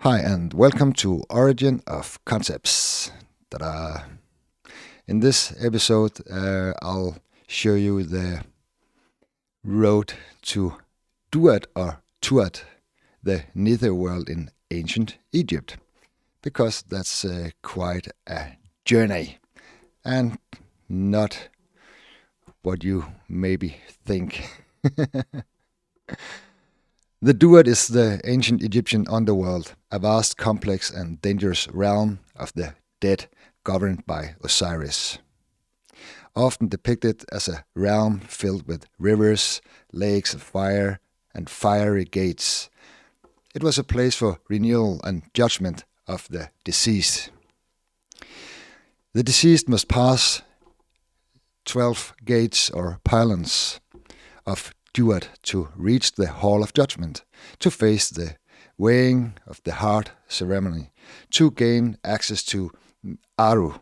Hi, and welcome to Origin of Concepts. Ta-da. In this episode, I'll show you the road to Duat or Tuat, the Netherworld in ancient Egypt, because that's quite a journey and not what you maybe think. The Duat is the ancient Egyptian underworld, a vast, complex, and dangerous realm of the dead governed by Osiris. Often depicted as a realm filled with rivers, lakes of fire, and fiery gates, it was a place for renewal and judgment of the deceased. The deceased must pass 12 gates or pylons of Duat to reach the Hall of Judgment, to face the weighing of the heart ceremony, to gain access to Aru,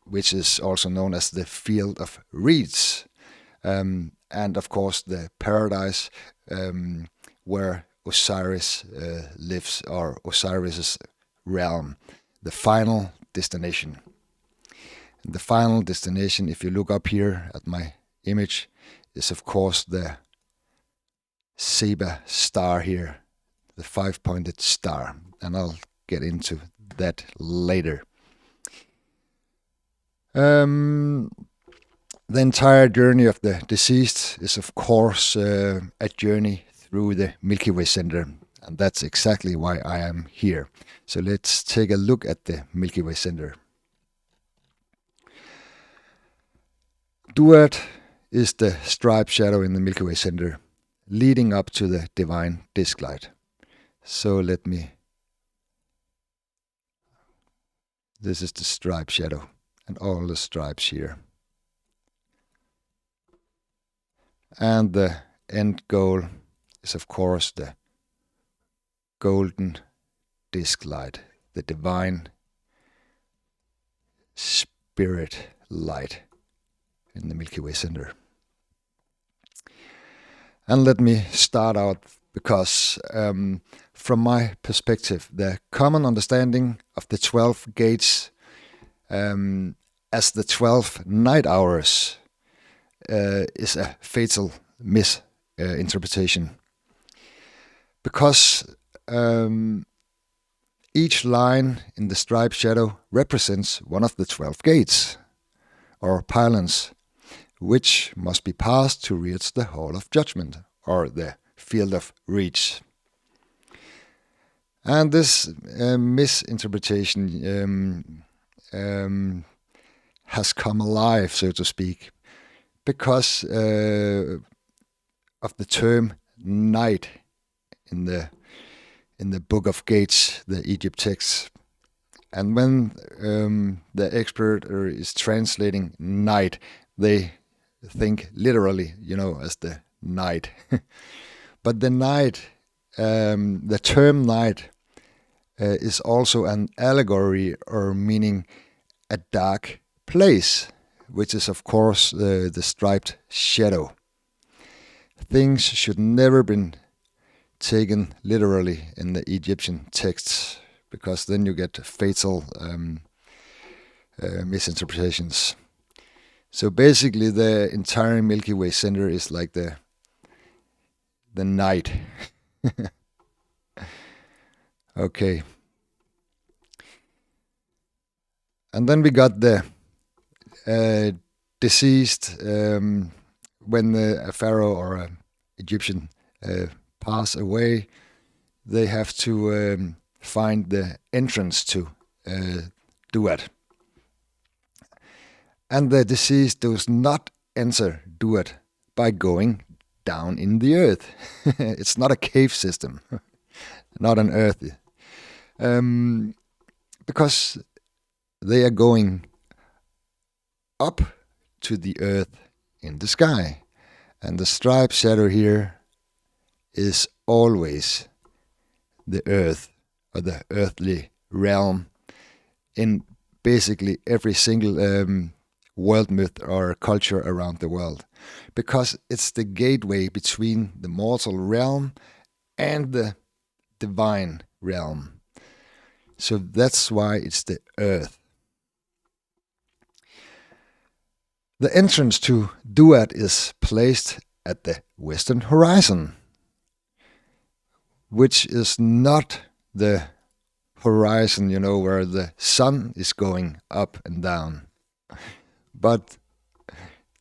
which is also known as the Field of Reeds, and of course the paradise where Osiris lives, or Osiris's realm, the final destination. And the final destination, if you look up here at my image, is of course the Seba star here, the 5-pointed star, and I'll get into that later. The entire journey of the deceased is of course a journey through the Milky Way Center, and that's exactly why I am here. So let's take a look at the Milky Way Center. Duat is the striped shadow in the Milky Way Center, leading up to the divine disk light. So this is the striped shadow, and all the stripes here. And the end goal is of course the golden disk light, the divine spirit light in the Milky Way Center. And let me start out because from my perspective, the common understanding of the 12 gates as the 12 night hours is a fatal misinterpretation. Because each line in the striped shadow represents one of the 12 gates, or pylons, which must be passed to reach the Hall of Judgment, or the Field of Reeds. And this misinterpretation has come alive, so to speak, because of the term night in the Book of Gates, the Egypt text. And when the expert is translating night, they think literally, as the night. But the night, the term night, is also an allegory, or meaning a dark place, which is of course the striped shadow. Things should never been taken literally in the Egyptian texts, because then you get fatal misinterpretations. So basically the entire Milky Way Center is like the night. Okay. And then we got the deceased, when a pharaoh or an Egyptian pass away, they have to find the entrance to Duat. And the deceased does not enter Duat by going down in the earth. It's not a cave system, not an earth. Because they are going up to the earth in the sky. And the striped shadow here is always the earth, or the earthly realm, in basically every single world myth or culture around the world, because it's the gateway between the mortal realm and the divine realm. So that's why it's the earth. The entrance to Duat is placed at the western horizon, which is not the horizon, where the sun is going up and down, but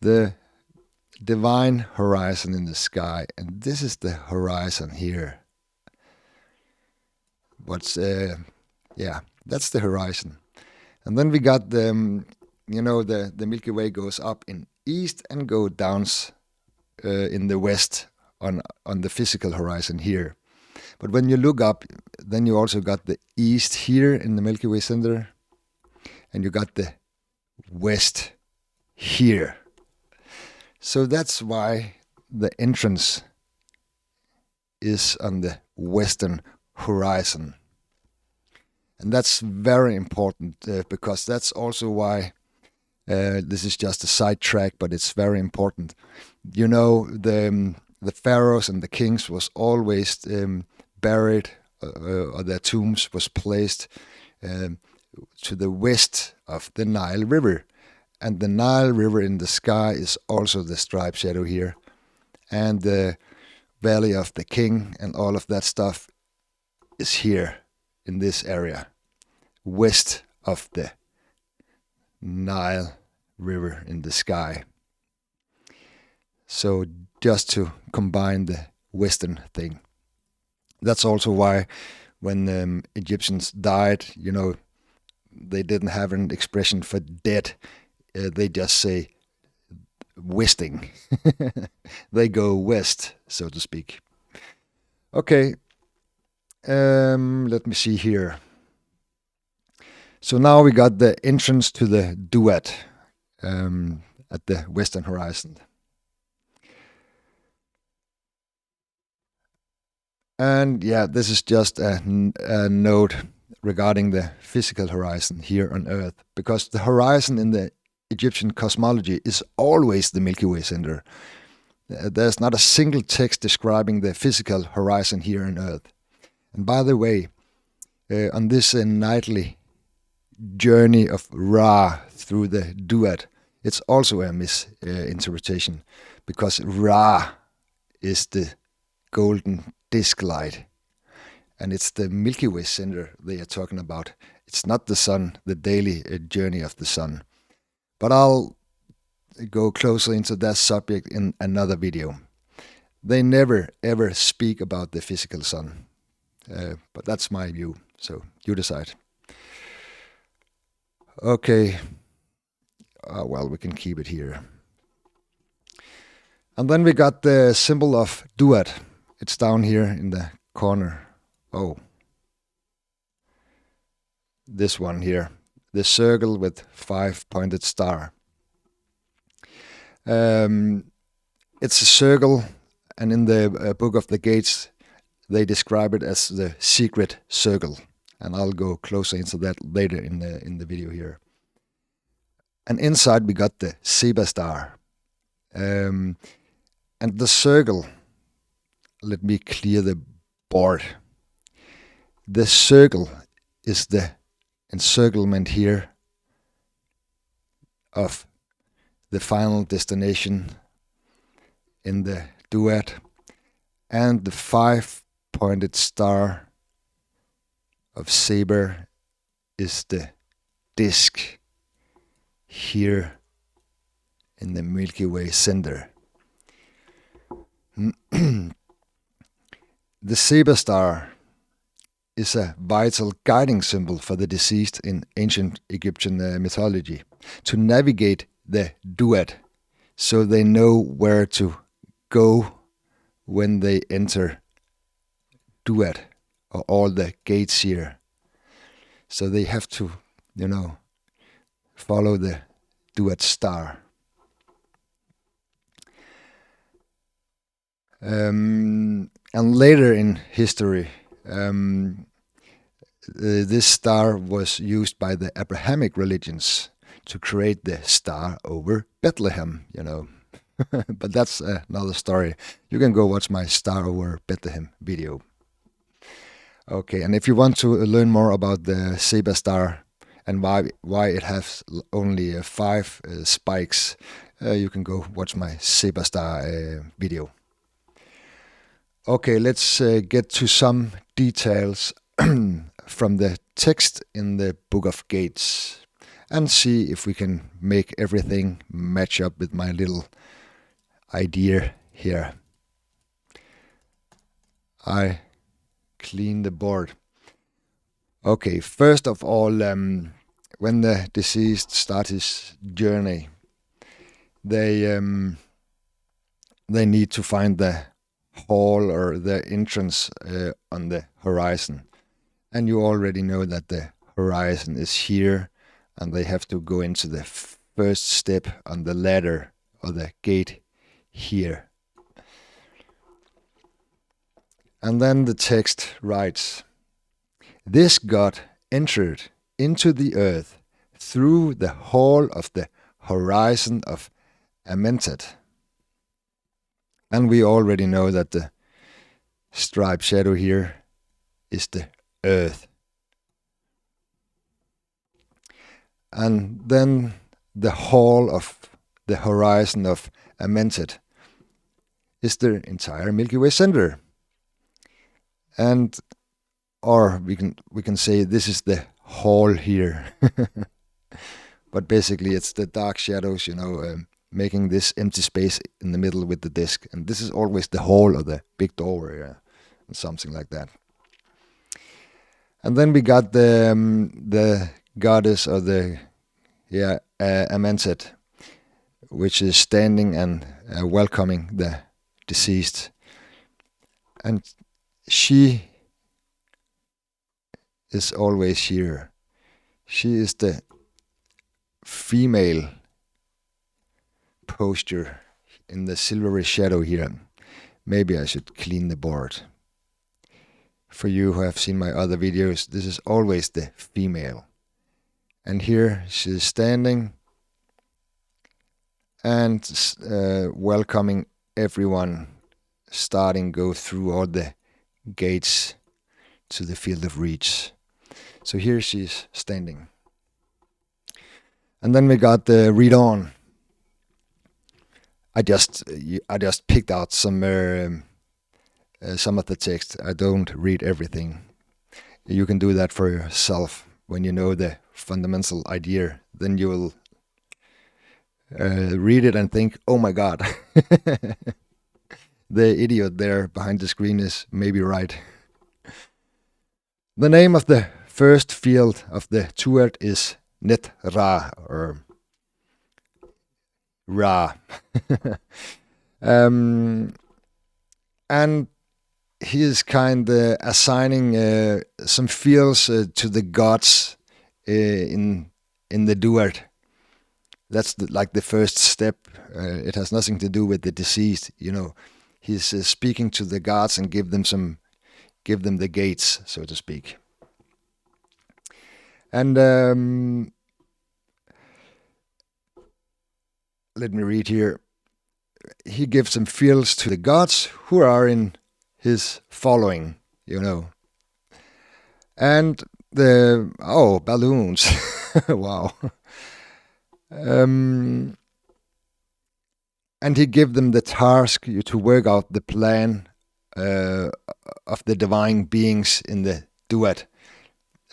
the divine horizon in the sky. And this is the horizon here. That's the horizon. And then we got the Milky Way goes up in east and go down in the west on the physical horizon here. But when you look up, then you also got the east here in the Milky Way center, and you got the west here. So that's why the entrance is on the western horizon. And that's very important because that's also why this is just a sidetrack, but it's very important. The pharaohs and the kings was always buried, or their tombs was placed to the west of the Nile River. And the Nile River in the sky is also the striped shadow here. And the Valley of the King and all of that stuff is here in this area, west of the Nile River in the sky. So just to combine the Western thing. That's also why when Egyptians died, they didn't have an expression for dead. They just say westing. They go west, so to speak. Okay, let me see here. So now we got the entrance to the Duat at the western horizon. And this is just a note regarding the physical horizon here on Earth, because the horizon in the Egyptian cosmology is always the Milky Way center. There's not a single text describing the physical horizon here on Earth. And by the way, on this nightly journey of Ra through the Duat, it's also a misinterpretation, because Ra is the golden disk light, and it's the Milky Way center they are talking about. It's not the sun, the daily journey of the sun. But I'll go closer into that subject in another video. They never ever speak about the physical sun, but that's my view, so you decide. Okay, we can keep it here. And then we got the symbol of Duat. It's down here in the corner. Oh, this one here, the circle with 5-pointed star. It's a circle, and in the Book of the Gates, they describe it as the secret circle. And I'll go closer into that later in the video here. And inside we got the Zebra star. And the circle, let me clear the board. The circle is the encirclement here of the final destination in the Duat, and the 5-pointed star of Saber is the disk here in the Milky Way center. The Saber star is a vital guiding symbol for the deceased in ancient Egyptian mythology to navigate the Duat, so they know where to go when they enter Duat, or all the gates here. So they have to, follow the Duat star. And later in history, this star was used by the Abrahamic religions to create the star over Bethlehem, But that's another story. You can go watch my Star over Bethlehem video. Okay, and if you want to learn more about the Saber Star and why it has only five spikes, you can go watch my Saber Star video. Okay, let's get to some details from the text in the Book of Gates and see if we can make everything match up with my little idea here. I clean the board. Okay, first of all, when the deceased starts his journey, they need to find the hall or the entrance on the horizon. And you already know that the horizon is here, and they have to go into the first step on the ladder or the gate here. And then the text writes, "This god entered into the earth through the hall of the horizon of Amentet." And we already know that the striped shadow here is the earth. And then the hall of the horizon of Amentet is the entire Milky Way center. And or we can say this is the hall here. But basically it's the dark shadows, making this empty space in the middle with the disk. And this is always the hall or the big doorway, something like that. And then we got the goddess or the Amentet, which is standing and welcoming the deceased. And she is always here. She is the female posture in the silvery shadow here. Maybe I should clean the board. For you who have seen my other videos, this is always the female. And here she is standing and welcoming everyone, go through all the gates to the field of reach. So here she's standing. And then we got the read on. I just picked out some of the text. I don't read everything. You can do that for yourself when you know the fundamental idea. Then you will read it and think, "Oh my God, the idiot there behind the screen is maybe right." The name of the first field of the Duat is Net Ra, or Ra. And he is kind of assigning some fields to the gods in the Duat. That's like the first step. It has nothing to do with the deceased. He's speaking to the gods and give them the gates, so to speak. And let me read here. He gives some fields to the gods who are in his following, And balloons. Wow. And he gave them the task to work out the plan of the divine beings in the Duat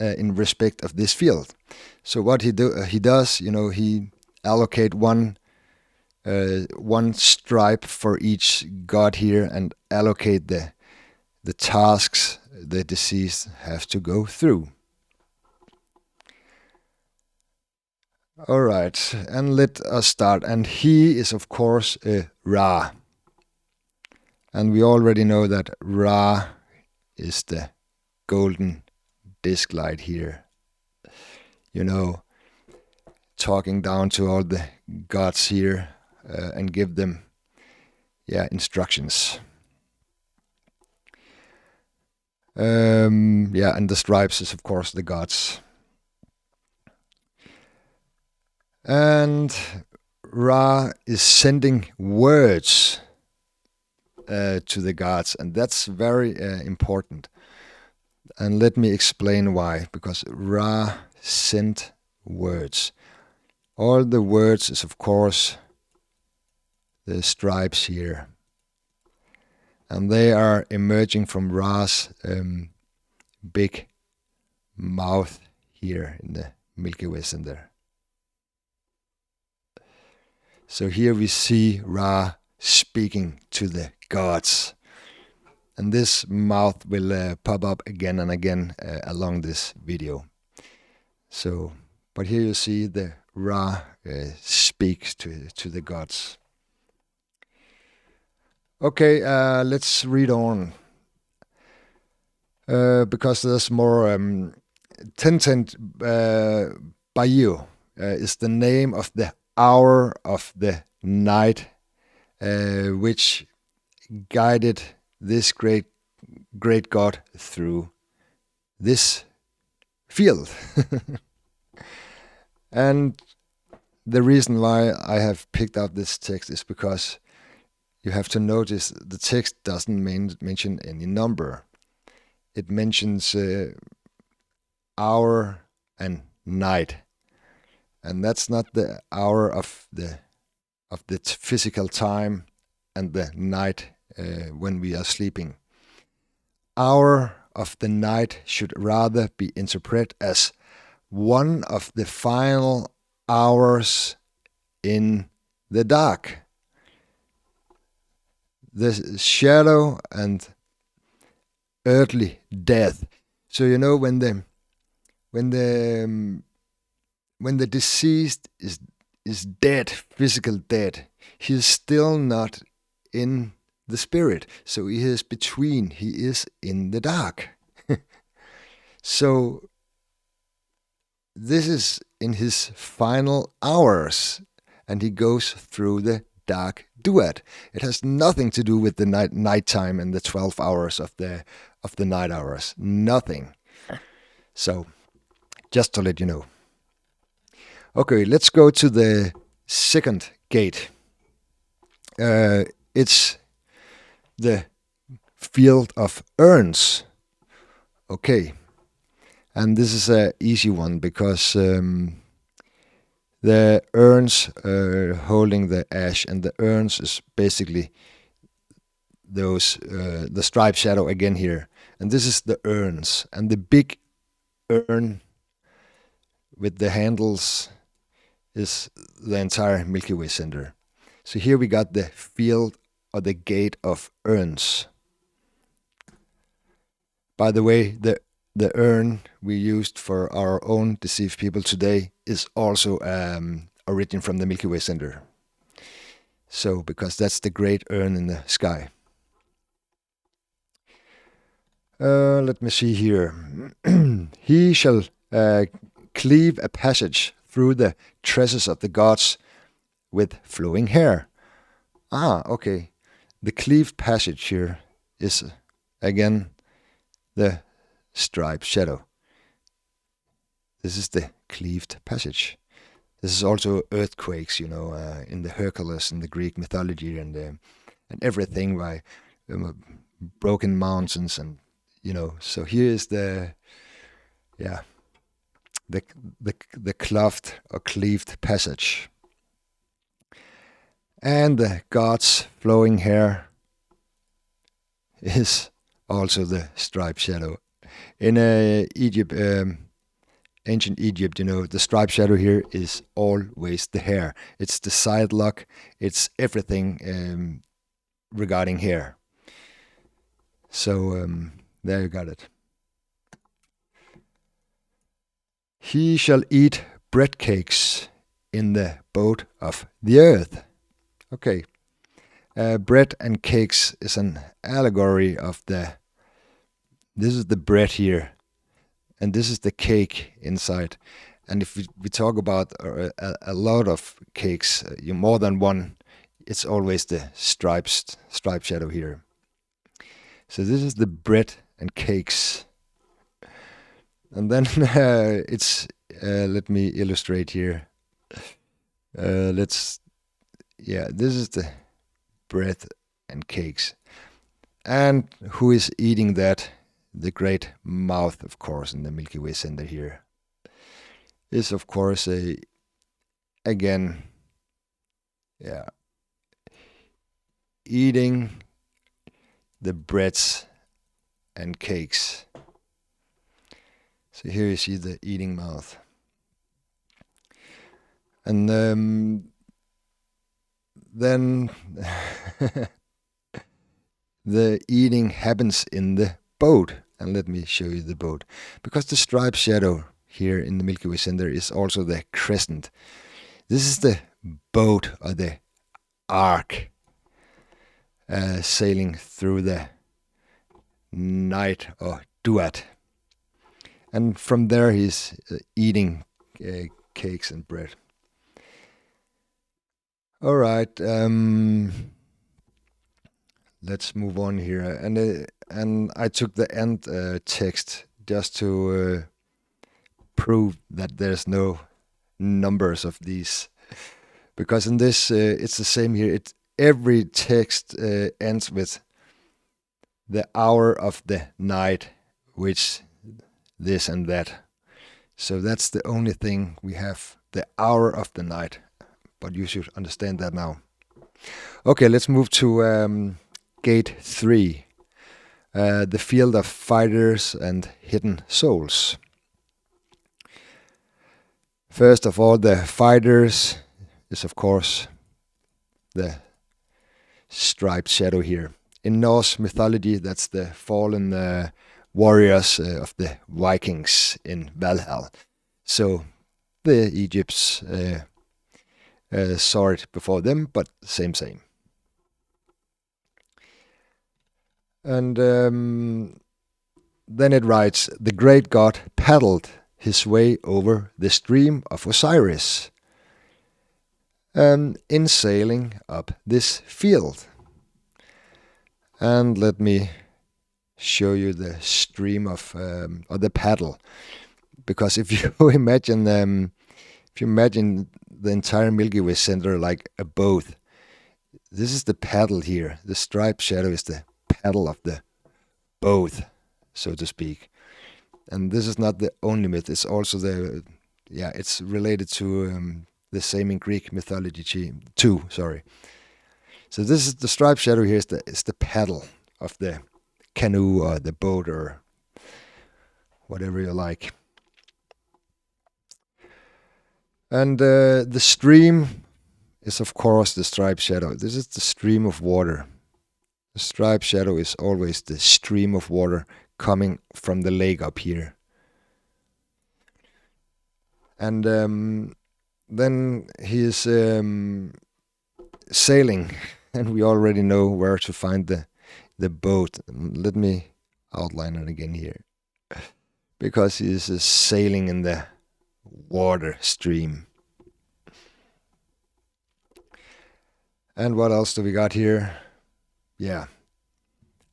in respect of this field. So what he does, he allocate one stripe for each god here and allocate the tasks the deceased have to go through. All right, and let us start. And he is, of course, Ra. And we already know that Ra is the golden disk light here. Talking down to all the gods here and give them, instructions. And the stripes is, of course, the gods. And Ra is sending words to the gods, and that's very important. And let me explain why. Because Ra sent words. All the words is, of course, the stripes here. And they are emerging from Ra's big mouth here in the Milky Way center. So here we see Ra speaking to the gods. And this mouth will pop up again and again along this video. So, but here you see the Ra speaks to the gods. Okay, let's read on. Because there's more. Tencent Bayou is the name of the hour of the night, which guided this great god through this field. And the reason why I have picked out this text is because you have to notice the text doesn't mention any number. It mentions hour and night, and that's not the hour of the physical time and the night when we are sleeping. Hour of the night should rather be interpreted as one of the final hours in the dark. The shadow and earthly death. So you know when the deceased is dead, physical dead, he is still not in the spirit. So he is between. He is in the dark. So this is in his final hours, and he goes through the dark Duat. It has nothing to do with the nighttime and the 12 hours of the night hours. Nothing. So, just to let you know. Okay, let's go to the second gate. It's the field of urns. Okay, and this is an easy one because the urns holding the ash, and the urns is basically those the striped shadow again here, and this is the urns, and the big urn with the handles is the entire Milky Way center. So here we got the field or the gate of urns. By the way, the urn we used for our own deceived people today is also origin from the Milky Way center. So, because that's the great urn in the sky. Let me see here. He shall cleave a passage through the tresses of the gods with flowing hair. Ah, okay. The cleaved passage here is again the striped shadow. This is the cleaved passage. This is also earthquakes, in the Hercules in the Greek mythology, and everything by broken mountains, and So here is the cleft or cleaved passage, and the god's flowing hair is also the striped shadow. In Egypt, ancient Egypt, the striped shadow here is always the hair. It's the side lock. It's everything regarding hair. So there you got it. He shall eat bread cakes in the boat of the earth. Okay. Bread and cakes is an allegory of this is the bread here, and this is the cake inside. And if we talk about a lot of cakes, more than one, it's always the striped shadow here. So this is the bread and cakes. And then let me illustrate here. This is the bread and cakes. And who is eating that? the great mouth, of course, in the Milky Way center here, is of course again, yeah, eating the breads and cakes. So here you see the eating mouth. And then the eating happens in the boat. And let me show you the boat. Because the striped shadow here in the Milky Way center is also the crescent. This is the boat or the ark sailing through the night or Duat. And from there he's eating cakes and bread. All right, let's move on here. And I took the end text just to prove that there's no numbers of these, because in this it's the same here. Every text ends with the hour of the night, which this and that. So that's the only thing we have, the hour of the night. But you should understand that now. Okay, let's move to gate 3. The field of fighters and hidden souls. First of all, the fighters is of course the striped shadow here. In Norse mythology, that's the fallen warriors of the Vikings in Valhalla. So the Egypts saw it before them, but same. And then it writes, the great god paddled his way over the stream of Osiris, in sailing up this field. And let me show you the stream of or the paddle, because if you imagine the entire Milky Way center like a boat, this is the paddle here. The striped shadow is the paddle of the boat, so to speak. And this is not the only myth. It's also it's related to the same in Greek mythology too. Sorry. So this is the striped shadow here. Is the paddle of the canoe or the boat or whatever you like. And the stream is of course the striped shadow. This is the stream of water. The striped shadow is always the stream of water coming from the lake up here. And then he is sailing, and we already know where to find the boat. Let me outline it again here. Because he is sailing in the water stream. And what else do we got here? Yeah.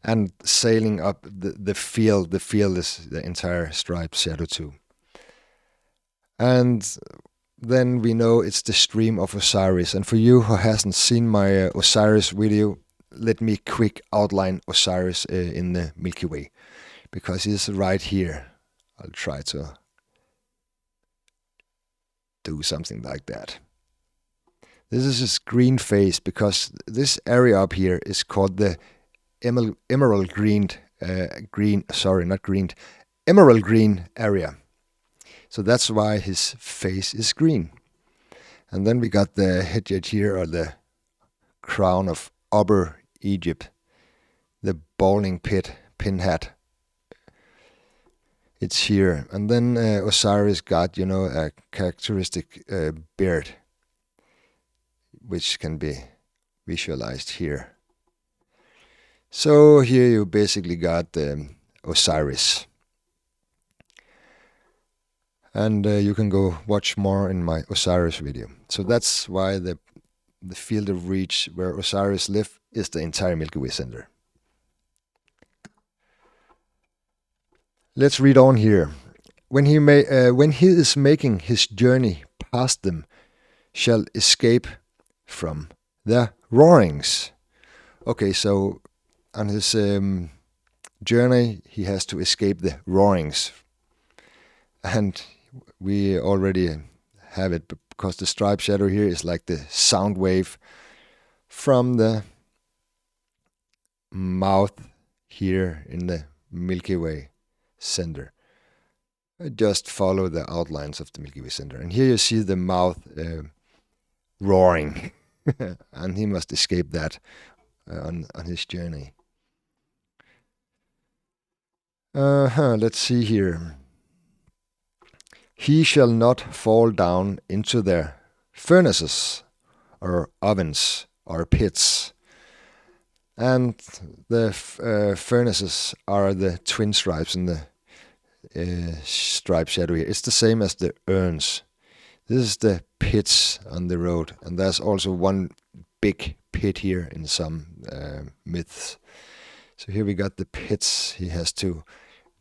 And sailing up the field. The field is the entire striped shadow too. And then we know it's the stream of Osiris. And for you who hasn't seen my Osiris video, let me quick outline Osiris in the Milky Way, because he's right here. I'll try to do something like that. This is his green face, because this area up here is called the emerald green area. So that's why his face is green. And then we got the headgear here, or the crown of Upper Egypt, the bowling pin hat. It's here. And then Osiris got, a characteristic beard, which can be visualized here. So here you basically got Osiris. And you can go watch more in my Osiris video. So that's why the field of reach where Osiris lives is the entire Milky Way center. Let's read on here. When he is making his journey past them, shall escape from the roarings. Okay, so on his journey, he has to escape the roarings. And we already have it because the striped shadow here is like the sound wave from the mouth here in the Milky Way center. I just follow the outlines of the Milky Way center. And here you see the mouth roaring. And he must escape that on his journey. Let's see here. He shall not fall down into their furnaces or ovens or pits. And the furnaces are the twin stripes in the striped shadow here. It's the same as the urns. This is the pits on the road, and there's also one big pit here in some myths. So here we got the pits. He has to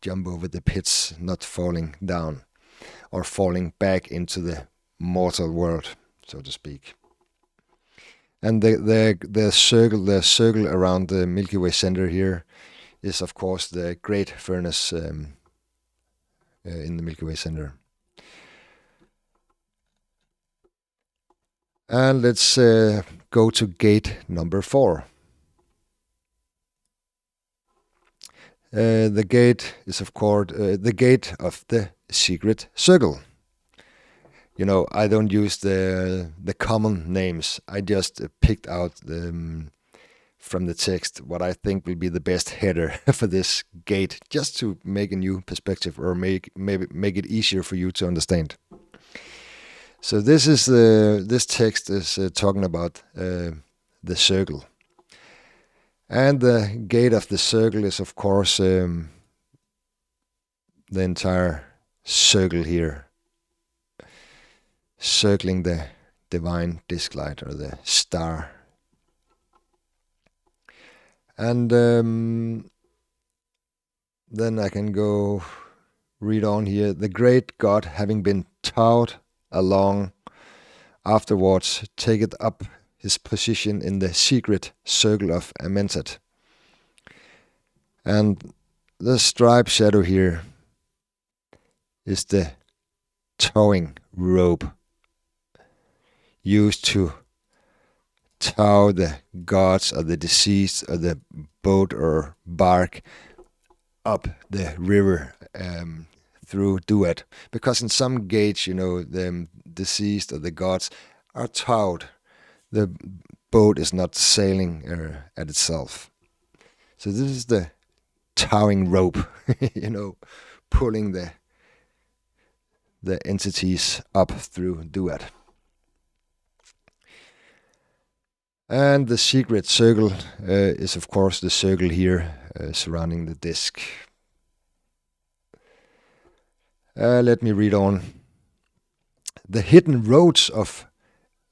jump over the pits, not falling down or falling back into the mortal world, so to speak. And the circle around the Milky Way center here is, of course, the great furnace in the Milky Way center. And let's go to gate number 4. The gate is, of course, the gate of the secret circle. You know, I don't use the common names. I just picked out from the text what I think will be the best header for this gate, just to make a new perspective or make it easier for you to understand. So this text is talking about the circle. And the gate of the circle is, of course, the entire circle here, circling the divine disk light or the star. And then I can go read on here. The great God, having been towed along, afterwards taketh up his position in the secret circle of Amentet. And the striped shadow here is the towing rope used to tow the gods or the deceased or the boat or bark up the river through Duat. Because in some gates, you know, the deceased or the gods are towed. The boat is not sailing at itself. So this is the towing rope, you know, pulling the entities up through Duat. And the secret circle is, of course, the circle here surrounding the disk. Let me read on. The hidden roads of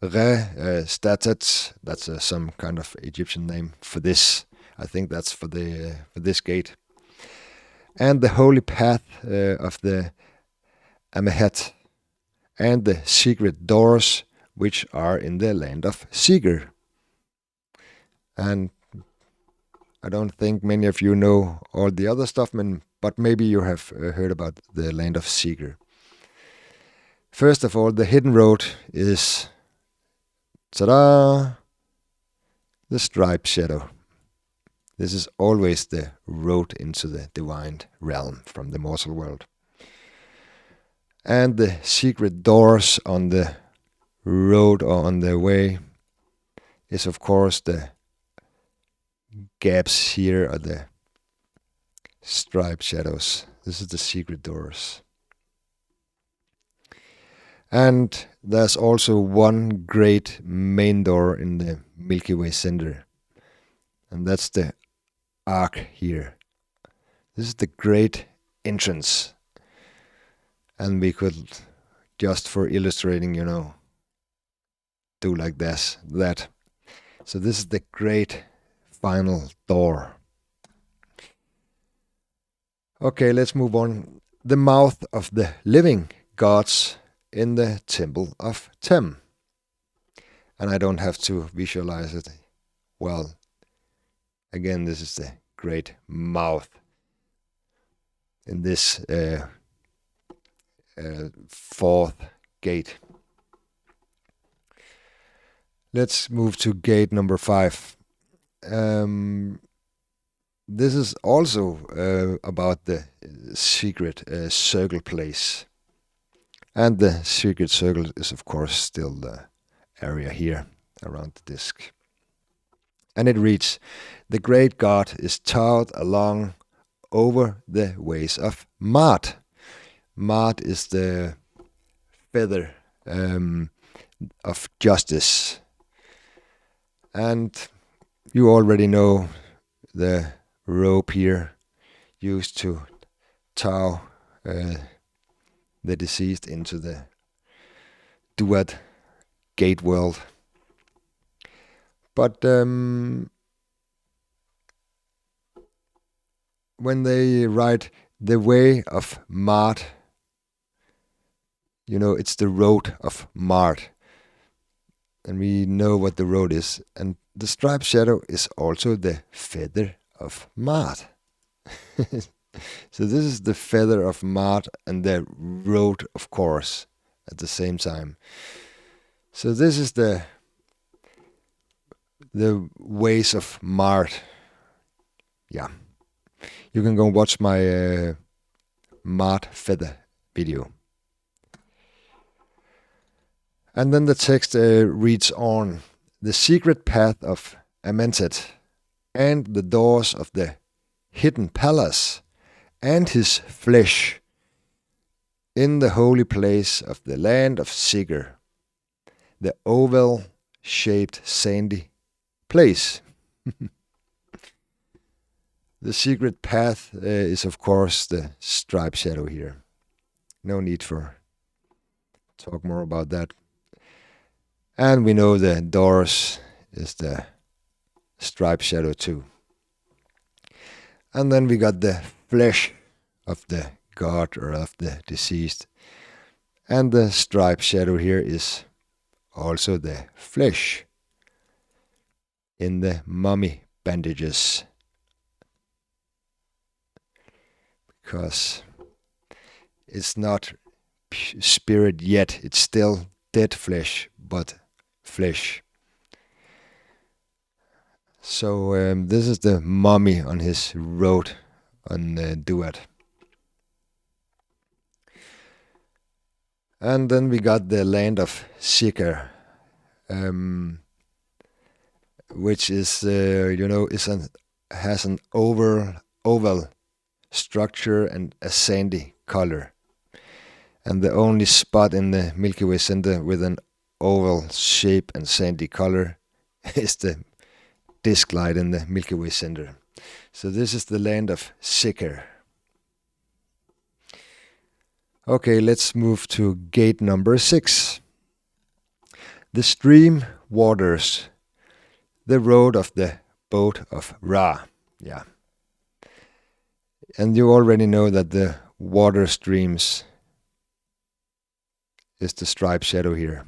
Re-Statet, that's some kind of Egyptian name for this. I think that's for this gate. And the holy path of the Amehet, and the secret doors which are in the land of Seeger. And I don't think many of you know all the other stuff, but maybe you have heard about the land of Seeger. First of all, the hidden road is, ta-da, the striped shadow. This is always the road into the divine realm from the mortal world. And the secret doors on the road or on the way is, of course, the gaps here are the striped shadows. This is the secret doors. And there's also one great main door in the Milky Way center. And that's the arc here. This is the great entrance. And we could, just for illustrating, you know, do like this, that. So this is the great final door. Okay, let's move on. The mouth of the living gods in the temple of Tem. And I don't have to visualize it. Well, again, this is the great mouth. in this fourth gate. Let's move to gate number 5. This is also about the secret circle place. And the secret circle is, of course, still the area here around the disk. And it reads, "The great god is towed along over the ways of Mart." Mart is the feather of justice. And you already know the rope here used to tow the deceased into the Duat gate world. But when they write the way of Mart, you know, it's the road of Mart. And we know what the road is. And the striped shadow is also the feather of Mart. So this is the feather of Mart and the road, of course, at the same time. So this is the ways of Mart. Yeah. You can go watch my Mart feather video. And then the text reads on, "The secret path of Amentet, and the doors of the hidden palace, and his flesh, in the holy place of the land of Sigurd, the oval-shaped sandy place." The secret path is, of course, the striped shadow here. No need for talk more about that. And we know the doors is the striped shadow too. And then we got the flesh of the god or of the deceased. And the striped shadow here is also the flesh in the mummy bandages. Because it's not spirit yet, it's still dead flesh, but flesh. So this is the mummy on his road on Duat. And then we got the land of Sigurd, which is, has an oval structure and a sandy color. And the only spot in the Milky Way center with an oval shape and sandy color is the disk light in the Milky Way center. So this is the land of Sigurd. Okay, let's move to gate number 6. The stream waters the road of the boat of Ra. Yeah. And you already know that the water streams is the striped shadow here.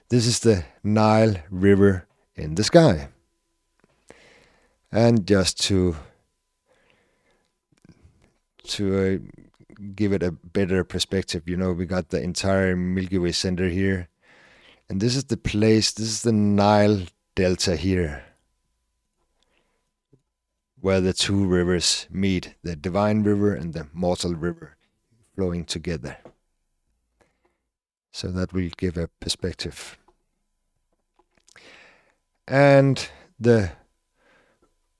This is the Nile River in the sky. And just to give it a better perspective, we got the entire Milky Way center here. And this is the place, this is the Nile Delta here, where the two rivers meet, the Divine River and the Mortal River, flowing together. So that will give a perspective. And the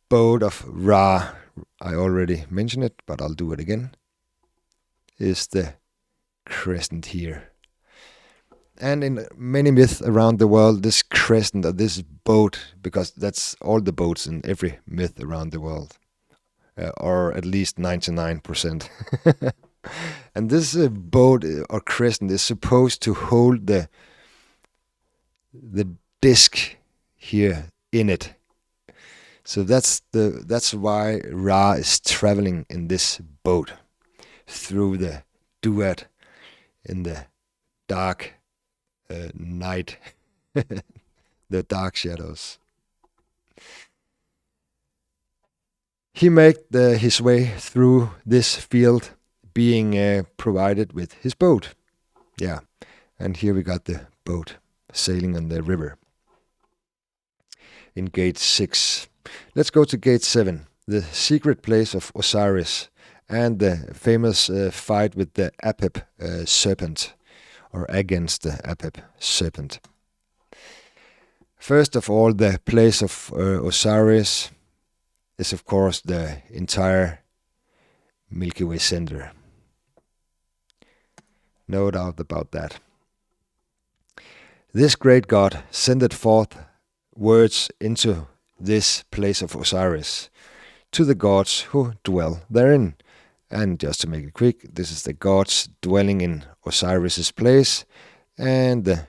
boat of Ra, I already mentioned it, but I'll do it again, is the crescent here. And in many myths around the world, this crescent or this boat, because that's all the boats in every myth around the world, or at least 99%. And this boat or crescent is supposed to hold the disc here in it. So that's why Ra is traveling in this boat through the Duat in the dark night, the dark shadows. He made his way through this field, being provided with his boat. Yeah, and here we got the boat sailing on the river in gate 6. Let's go to gate 7, the secret place of Osiris, and the famous fight with the Apep serpent, or against the Apep serpent. First of all, the place of Osiris is, of course, the entire Milky Way center. No doubt about that. This great god sendeth forth words into this place of Osiris to the gods who dwell therein. And just to make it quick, this is the gods dwelling in Osiris's place, and the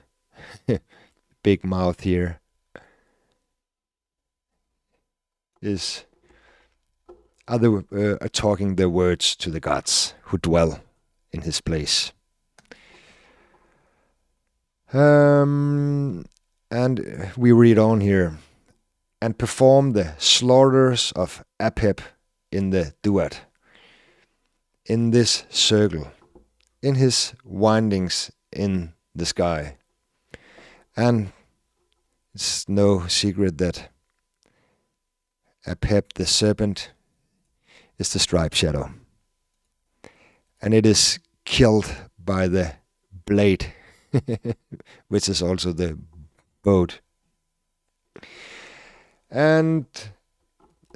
big mouth here is talking the words to the gods who dwell in his place. And we read on here, and perform the slaughters of Apep in the Duat, in this circle, in his windings in the sky. And it's no secret that Apep the serpent is the striped shadow, and it is killed by the blade, which is also the boat. And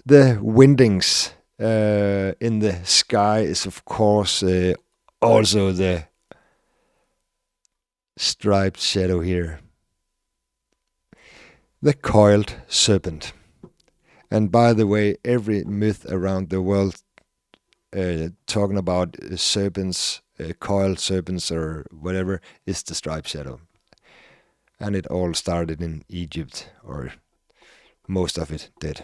the windings in the sky is, of course, also the striped shadow here, the coiled serpent. And by the way, every myth around the world talking about serpents, coiled serpents or whatever, is the striped shadow. And it all started in Egypt, or most of it did.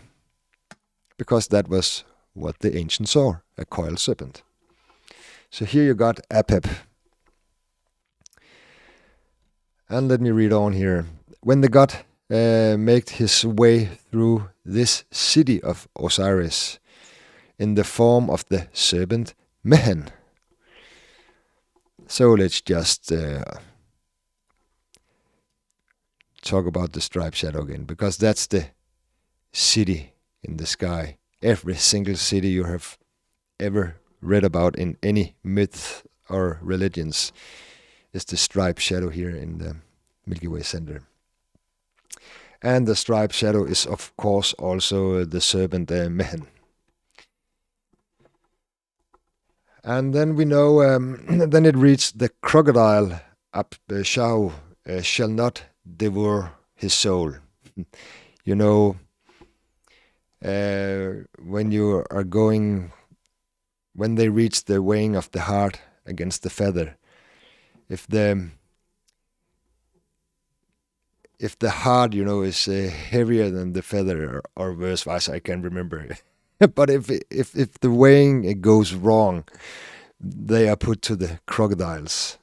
Because that was what the ancients saw, a coiled serpent. So here you got Apep. And let me read on here. When the god made his way through this city of Osiris in the form of the serpent Mehen. So let's just talk about the striped shadow again, because that's the city in the sky. Every single city you have ever read about in any myth or religions is the striped shadow here in the Milky Way center. And the striped shadow is, of course, also the serpent Mehen. And then we know, then it reads, the crocodile Shao shall not devour his soul. You know, when you are going, when they reach the weighing of the heart against the feather, if the heart, you know, is heavier than the feather, or verse wise, I can't remember. But if the weighing goes wrong, they are put to the crocodiles.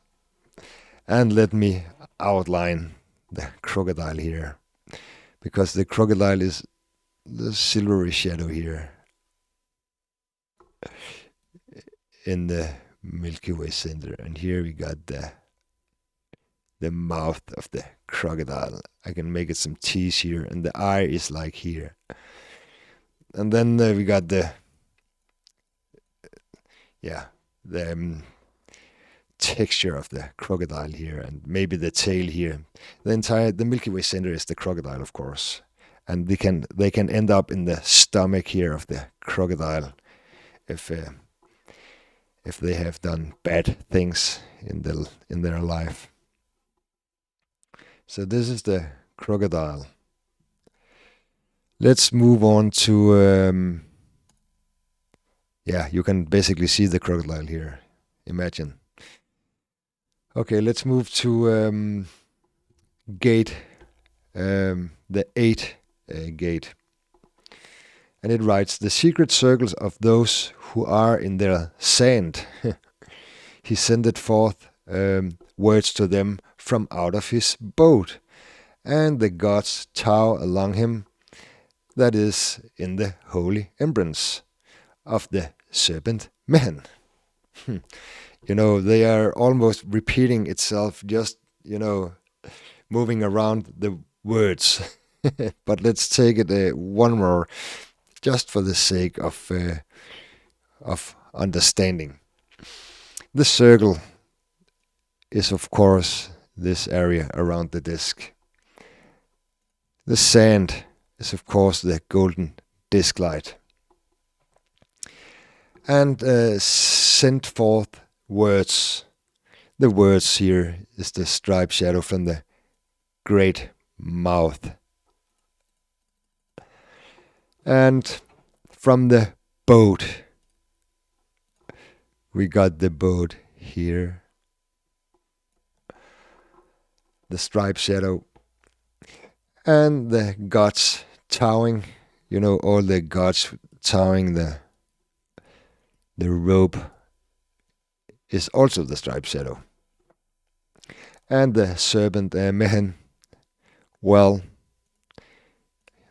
And let me outline the crocodile here, because the crocodile is the silvery shadow here in the Milky Way center. And here we got the mouth of the crocodile. I can make it some teeth here, and the eye is like here. And then we got the texture of the crocodile here, and maybe the tail here. The Milky Way center is the crocodile, of course, and they can end up in the stomach here of the crocodile if they have done bad things in their life. So this is the crocodile. Let's move on to you can basically see the crocodile here. Imagine. Okay, let's move to gate, the 8 gate. And it writes, the secret circles of those who are in their sand. He sendeth forth words to them from out of his boat, and the gods tow along him, that is in the holy embrace. of the serpent Mehen. They are almost repeating itself, just, moving around the words. But let's take it one more, just for the sake of understanding. The circle is, of course, this area around the disk. The sand is, of course, the golden disk light. And sent forth words. The words here is the striped shadow from the great mouth. And from the boat, we got the boat here. The striped shadow. And the gods towering, all the gods towering the rope is also the striped shadow. And the serpent Mehen, well,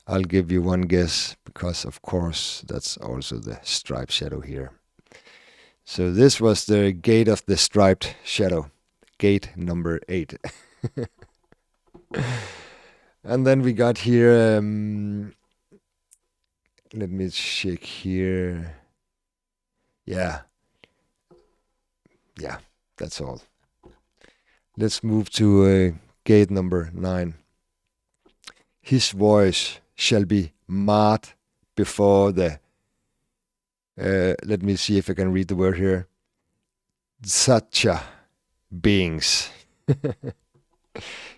I'll give you one guess, because of course that's also the striped shadow here. So this was the gate of the striped shadow, gate number 8. And then we got here, let me check here. Yeah, that's all. Let's move to gate number 9. His voice shall be marred before the, let me see if I can read the word here, Satcha beings.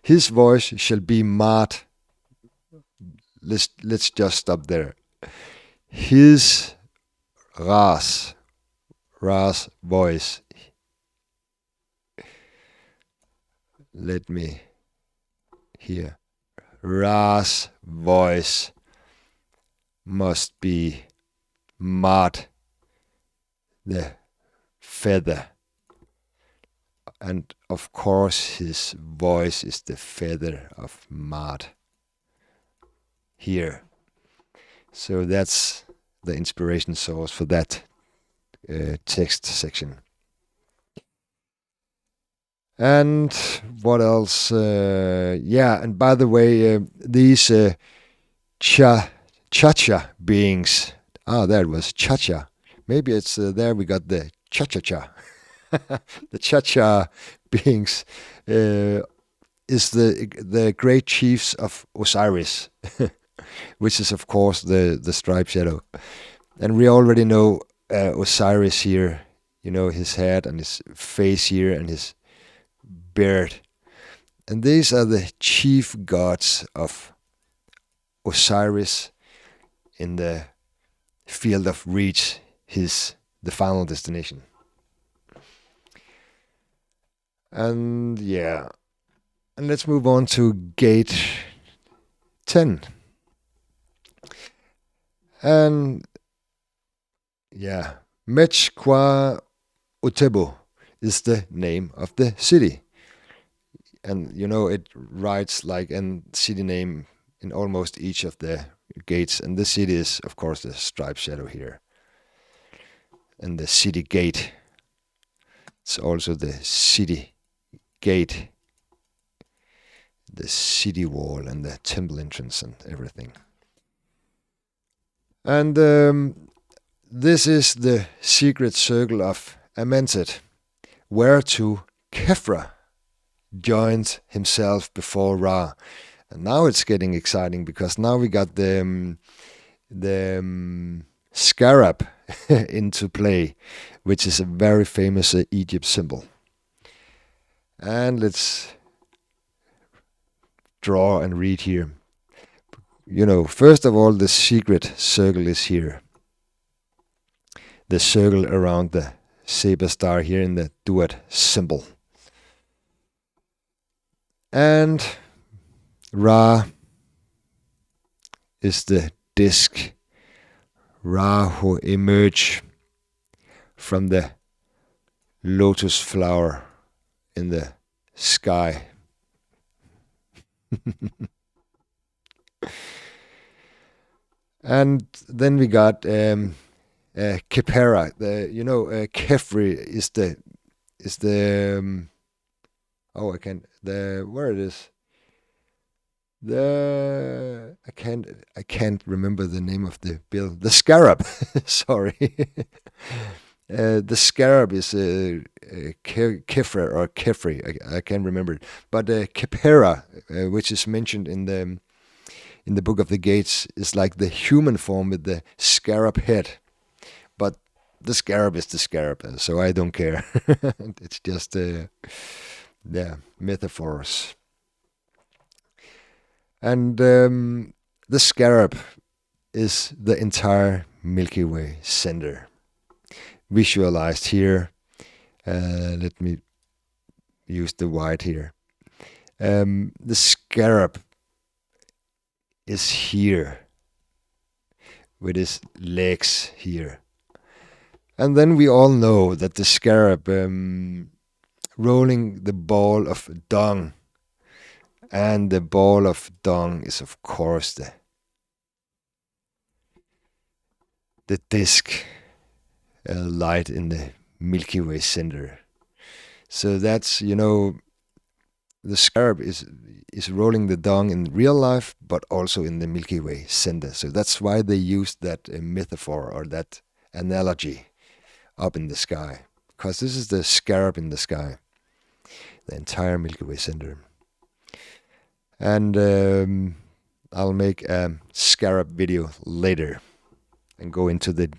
His voice shall be marred. Let's just stop there. His Ra's voice. Let me hear. Ra's voice must be marred. The feather. And of course his voice is the feather of Mad here. So that's the inspiration source for that text section. And what else? And by the way, these cha-cha beings. There it was, cha-cha. Maybe it's there we got the cha-cha-cha. The cha-cha beings is the great chiefs of Osiris, which is of course the striped shadow. And we already know Osiris here, his head and his face here and his beard. And these are the chief gods of Osiris in the field of reach, the final destination. And and let's move on to gate 10. And Mech Kwa Utebo is the name of the city. And it writes like a city name in almost each of the gates. And the city is, of course, the striped shadow here. And the city gate. It's also the city gate, the city wall, and the temple entrance and everything. And this is the secret circle of Amentet, whereto Kefra joined himself before Ra. And now it's getting exciting, because now we got the scarab into play, which is a very famous Egypt symbol. And let's draw and read here. First of all, the secret circle is here. The circle around the saber star here in the Duat symbol. And Ra is the disk. Ra who emerge from the lotus flower in the sky. And then we got Khepera. Khepri is the I can't the where it is. I can't remember the name of the bill. The scarab. Sorry. The scarab is Kefra or Kefri. I can't remember it. But Khepera, which is mentioned in the Book of the Gates, is like the human form with the scarab head. But the scarab is the scarab, so I don't care. It's just metaphors. And the scarab is the entire Milky Way center, visualized here. Let me use the white here. The scarab is here, with his legs here. And then we all know that the scarab rolling the ball of dung, and the ball of dung is of course the disk light in the Milky Way center. So that's, the scarab is rolling the dung in real life, but also in the Milky Way center. So that's why they used that metaphor or that analogy up in the sky, because this is the scarab in the sky, the entire Milky Way center. And I'll make a scarab video later and go into the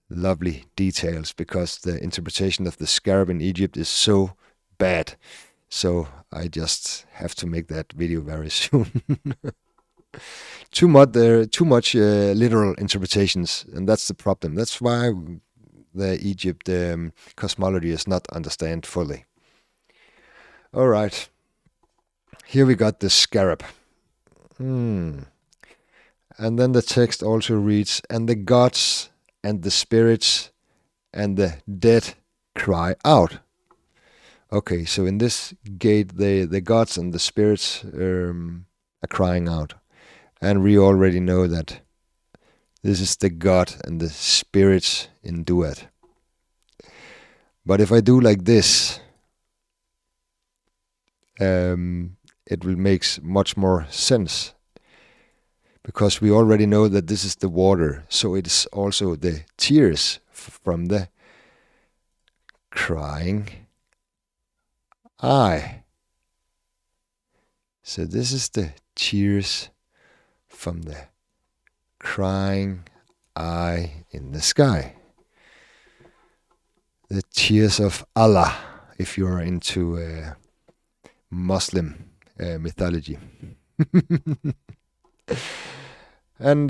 lovely details, because the interpretation of the scarab in Egypt is so bad. So I just have to make that video very soon. Too much literal interpretations, and that's the problem. That's why the Egypt cosmology is not understood fully. All right, here we got the scarab. And then the text also reads, "And the gods and the spirits and the dead cry out." Okay, so in this gate, the gods and the spirits are crying out. And we already know that this is the god and the spirits in Duat. But if I do like this, it will make much more sense. Because we already know that this is the water, so it is also the tears from the crying eye. So this is the tears from the crying eye in the sky. The tears of Allah, if you are into Muslim mythology. And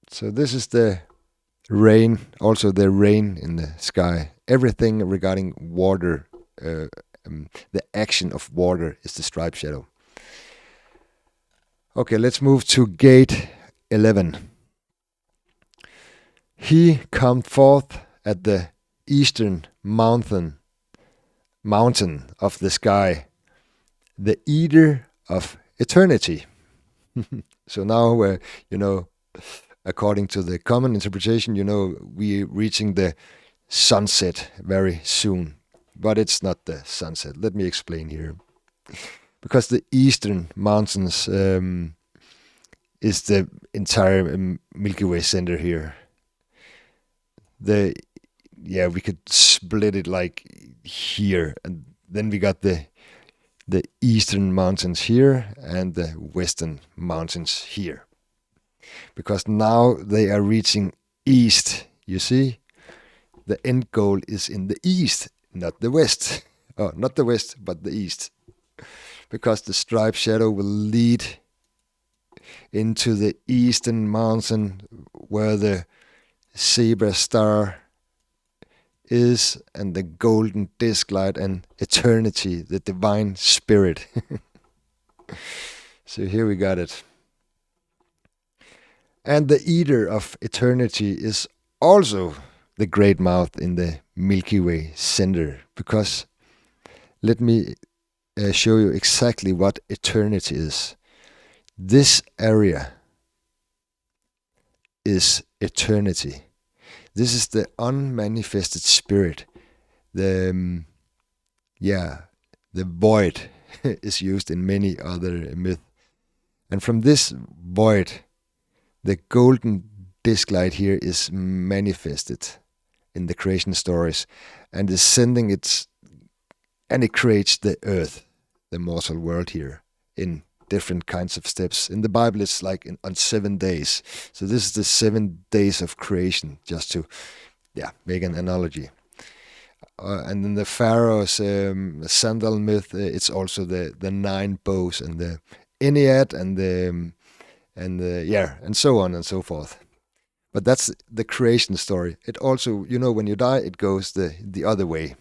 so this is the rain, also the rain in the sky. Everything regarding water, the action of water is the striped shadow. Okay, let's move to gate 11. He come forth at the eastern mountain of the sky, the eater of eternity. So now, according to the common interpretation, we're reaching the sunset very soon. But it's not the sunset. Let me explain here. Because the eastern mountains is the entire Milky Way center here. We could split it like here, and then we got the eastern mountains here and the western mountains here. Because now they are reaching east, you see? The end goal is in the east, not the west. Oh, not the west, but the east. Because the striped shadow will lead into the eastern mountain where the zebra star is, and the golden disk light and eternity, the divine spirit. So here we got it. And the eater of eternity is also the great mouth in the Milky Way center, because let me show you exactly what eternity is. This area is eternity. This is the unmanifested spirit. The the void is used in many other myths. And from this void, the golden disc light here is manifested in the creation stories and is sending its, and it creates the earth, the mortal world here, in different kinds of steps. In the Bible, it's like on 7 days. So this is the 7 days of creation, just to make an analogy. And in the Pharaoh's sandal myth, it's also the 9 bows and the Ennead and so on and so forth. But that's the creation story. It also, when you die, it goes the other way.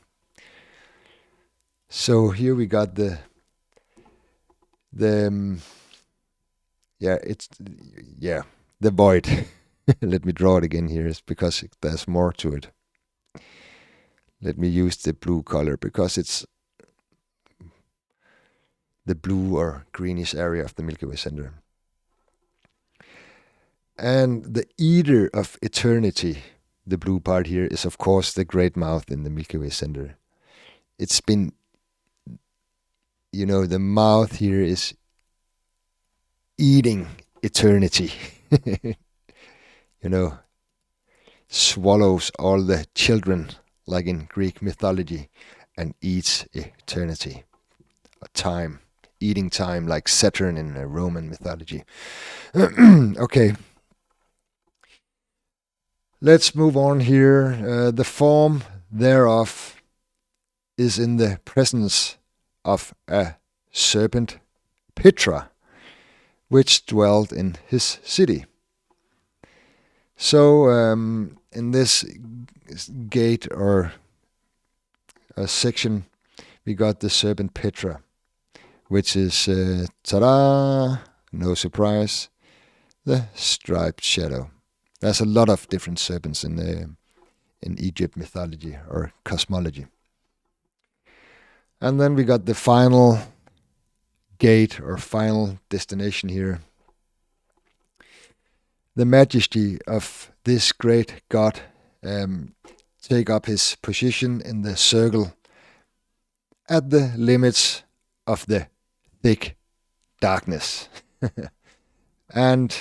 So here we got the void. Let me draw it again here, is because there's more to it. Let me use the blue color because it's the blue or greenish area of the Milky Way center. And the eater of eternity, the blue part here, is of course the great mouth in the Milky Way center. It's been, the mouth here is eating eternity. Swallows all the children, like in Greek mythology, and eats eternity. Time, eating time, like Saturn in Roman mythology. Okay. Let's move on here. The form thereof is in the presence of a serpent, Petra, which dwelt in his city. So in this gate or a section, we got the serpent Petra, which is, ta-da, no surprise, the striped shadow. There's a lot of different serpents in Egypt mythology or cosmology. And then we got the final gate or final destination here. The majesty of this great God take up his position in the circle at the limits of the thick darkness. And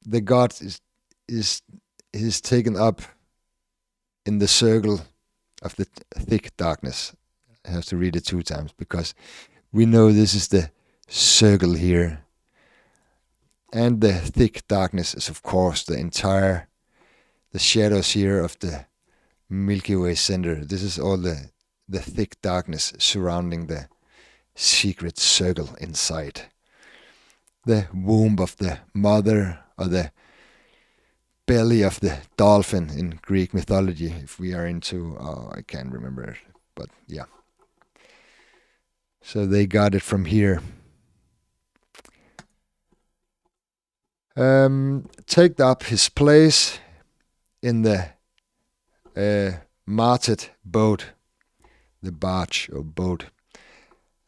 the God is taken up in the circle of the thick darkness. I have to read it 2 times because we know this is the circle here. And the thick darkness is, of course, the shadows here of the Milky Way center. This is all the thick darkness surrounding the secret circle inside. The womb of the mother, or the belly of the dolphin in Greek mythology, if we are into, I can't remember it, but yeah. So they got it from here. Take up his place in the marted boat, the barge or boat,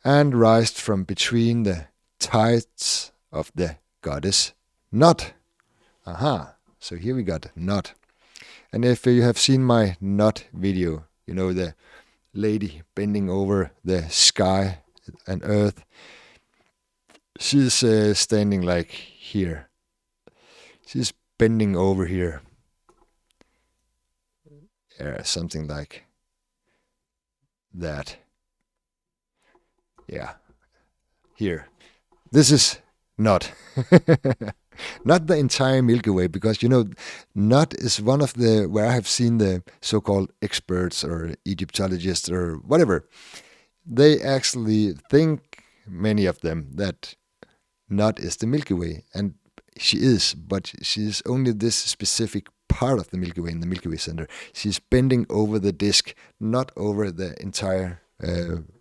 and rised from between the tides of the goddess Nut. Aha, so here we got Nut. And if you have seen my Nut video, the lady bending over the sky and earth, she's standing like here. She's bending over here. Something like that. Yeah. Here. This is Nut. Not the entire Milky Way, because, Nut is one of where I have seen the so-called experts or Egyptologists or whatever. They actually think, many of them, that Nut is the Milky Way. And she is, but she's only this specific part of the Milky Way in the Milky Way center. She's bending over the disk, not over the entire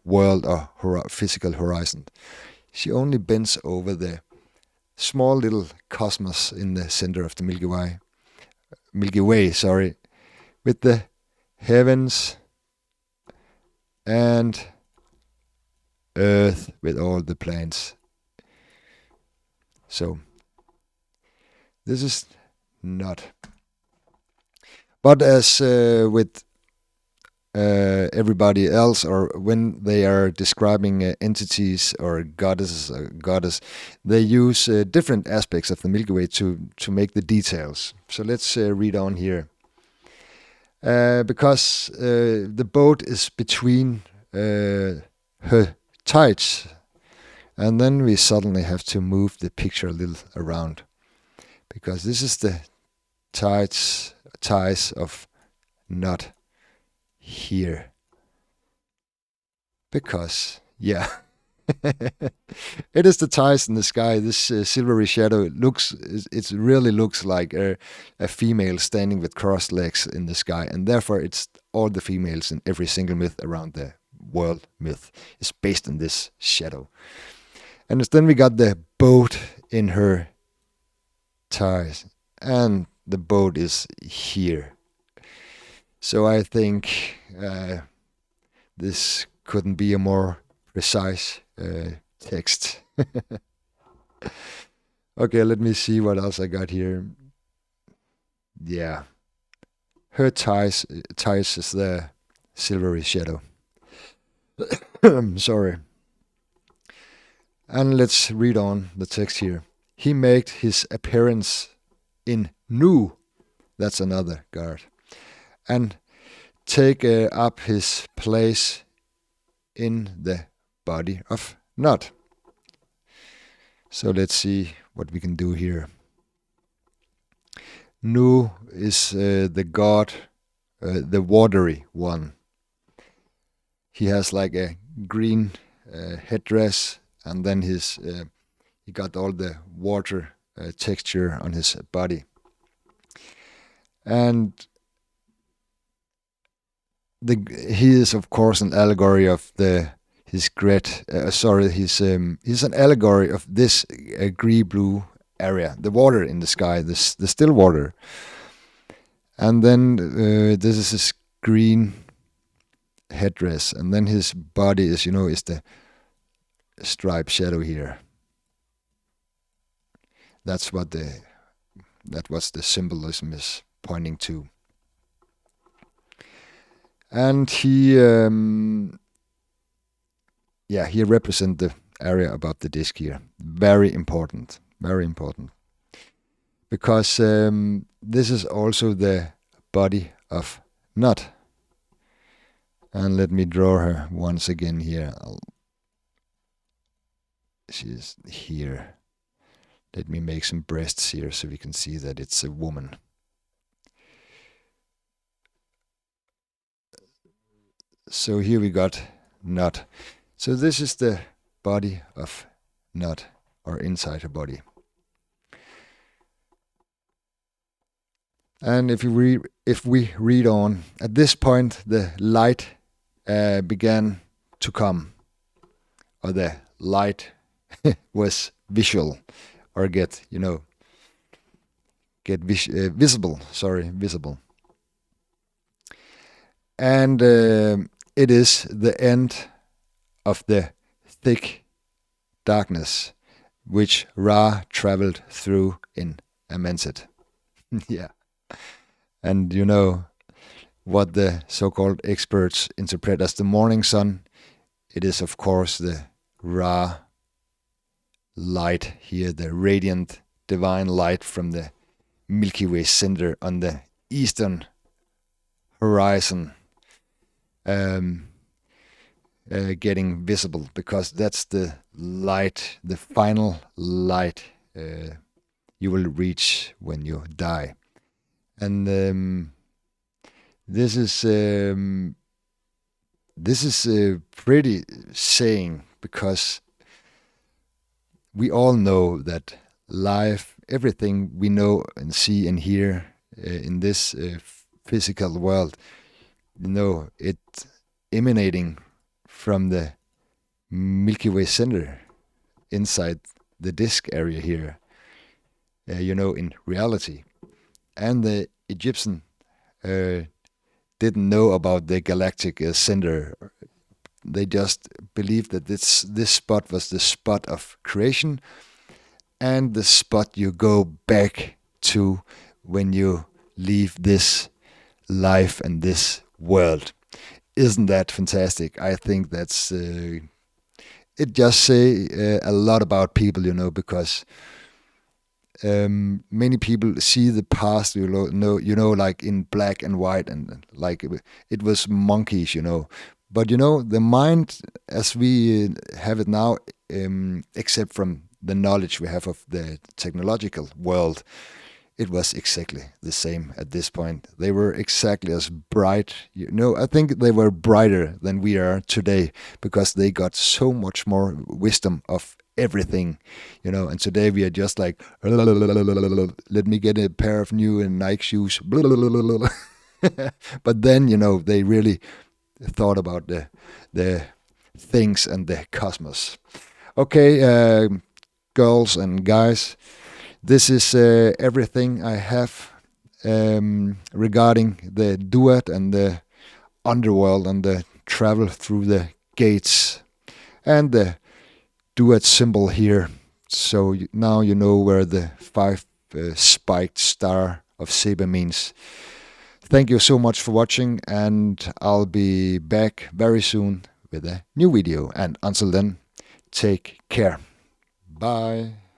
world or physical horizon. She only bends over the small little cosmos in the center of the Milky Way, with the heavens and earth with all the planets. So This is not. But as with everybody else, or when they are describing entities or goddesses or goddess, they use different aspects of the Milky Way to make the details. So let's read on here. Because the boat is between her tides, and then we suddenly have to move the picture a little around, because this is the ties of not here. Because, yeah, it is the ties in the sky. This silvery shadow it really looks like a female standing with crossed legs in the sky, and therefore it's all the females in every single myth around the world myth is based on this shadow. And then we got the boat in her ties, and the boat is here. So I think this couldn't be a more precise text. Okay, let me see what else I got here. Yeah. Her ties is the silvery shadow. Sorry. And let's read on the text here. He made his appearance in Nu, that's another god, and take up his place in the body of Nod. So let's see what we can do here. Nu is the god, the watery one. He has like a green headdress, and then he got all the water texture on his body. And he is of course an allegory of he's an allegory of this green blue area, the water in the sky, the still water. And then this is his green headdress, and then his body is the striped shadow here. That's what the symbolism is pointing to. And he represents the area above the disc here. Very important, because this is also the body of Nod. And let me draw her once again here. She's here. Let me make some breasts here so we can see that it's a woman. So here we got Nod. So this is the body of Nod, or inside her body. And if we read on, at this point the light began to come, or the light was visual, or visible. And it is the end of the thick darkness which Ra traveled through in Amentet. Yeah. And what the so-called experts interpret as the morning sun. It is of course the Ra light here, the radiant divine light from the Milky Way center on the eastern horizon, getting visible, because that's the light, the final light you will reach when you die. And this is pretty saying, because we all know that life, everything we know and see and hear in this physical world, it emanating from the Milky Way center inside the disk area here, in reality. And the Egyptian didn't know about the galactic center. They just believed that this spot was the spot of creation, and the spot you go back to when you leave this life and this world. Isn't that fantastic? I think that's it just say a lot about people, because many people see the past, like in black and white, and like it was monkeys, But the mind, as we have it now, except from the knowledge we have of the technological world, it was exactly the same at this point. They were exactly as bright. I think they were brighter than we are today because they got so much more wisdom of everything, And today we are just like, let me get a pair of new Nike shoes. But then, they really thought about the things and the cosmos. Okay, girls and guys, this is everything I have regarding the Duat and the underworld and the travel through the gates and the Duat symbol here. So now you know where the 5 spiked star of Saber means. Thank you so much for watching, and I'll be back very soon with a new video. And until then, take care. Bye.